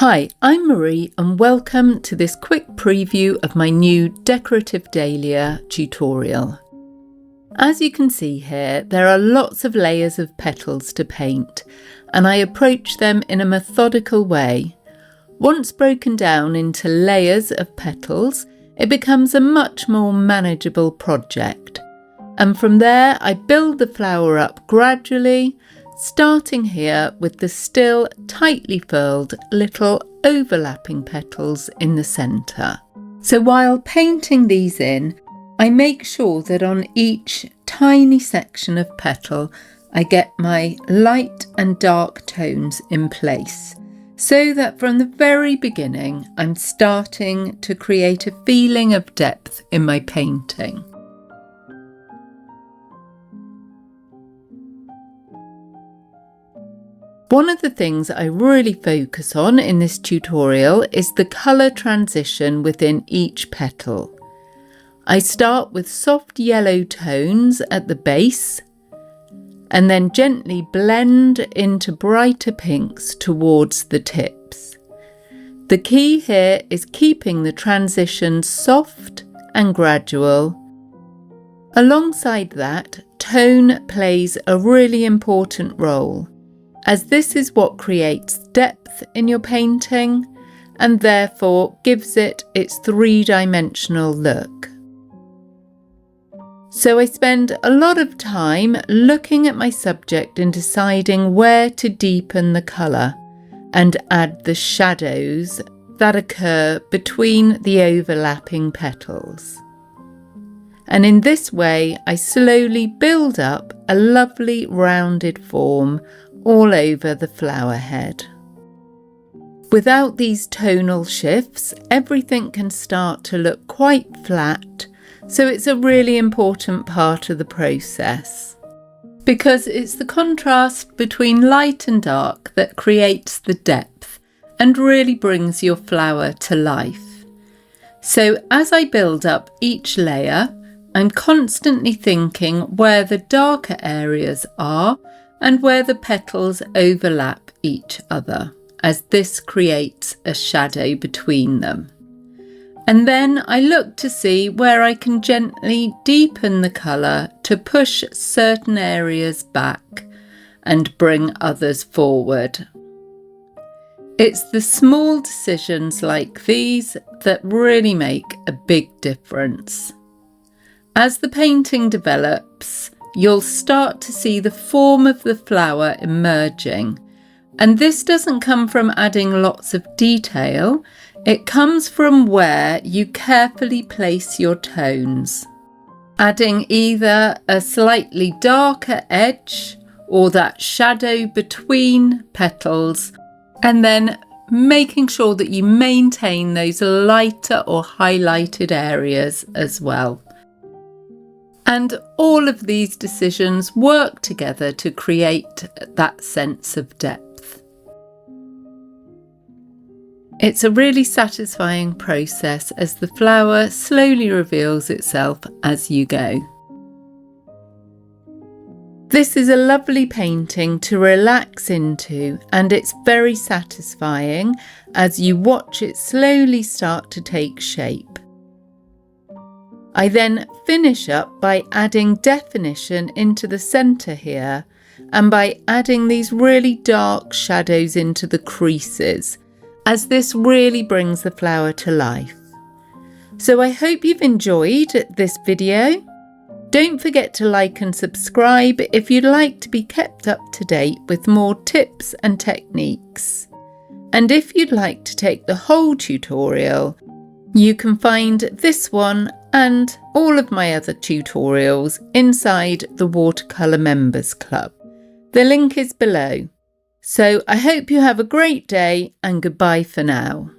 Hi, I'm Marie and welcome to this quick preview of my new Decorative Dahlia tutorial. As you can see here, there are lots of layers of petals to paint and I approach them in a methodical way. Once broken down into layers of petals, it becomes a much more manageable project. And from there, I build the flower up gradually, starting here with the still tightly furled little overlapping petals in the centre. So while painting these in, I make sure that on each tiny section of petal I get my light and dark tones in place, so that from the very beginning I'm starting to create a feeling of depth in my painting. One of the things I really focus on in this tutorial is the colour transition within each petal. I start with soft yellow tones at the base and then gently blend into brighter pinks towards the tips. The key here is keeping the transition soft and gradual. Alongside that, tone plays a really important role, as this is what creates depth in your painting and therefore gives it its three-dimensional look. So I spend a lot of time looking at my subject and deciding where to deepen the colour and add the shadows that occur between the overlapping petals. And in this way, I slowly build up a lovely rounded form all over the flower head. Without these tonal shifts, everything can start to look quite flat, so it's a really important part of the process. Because it's the contrast between light and dark that creates the depth and really brings your flower to life. So as I build up each layer, I'm constantly thinking where the darker areas are and where the petals overlap each other, as this creates a shadow between them. And then I look to see where I can gently deepen the colour to push certain areas back and bring others forward. It's the small decisions like these that really make a big difference. As the painting develops, you'll start to see the form of the flower emerging. And this doesn't come from adding lots of detail, it comes from where you carefully place your tones. Adding either a slightly darker edge or that shadow between petals, and then making sure that you maintain those lighter or highlighted areas as well. And all of these decisions work together to create that sense of depth. It's a really satisfying process as the flower slowly reveals itself as you go. This is a lovely painting to relax into, and it's very satisfying as you watch it slowly start to take shape. I then finish up by adding definition into the centre here and by adding these really dark shadows into the creases, as this really brings the flower to life. So I hope you've enjoyed this video. Don't forget to like and subscribe if you'd like to be kept up to date with more tips and techniques. And if you'd like to take the whole tutorial, you can find this one and all of my other tutorials inside the Watercolor Members Club. The link is below. So I hope you have a great day and goodbye for now.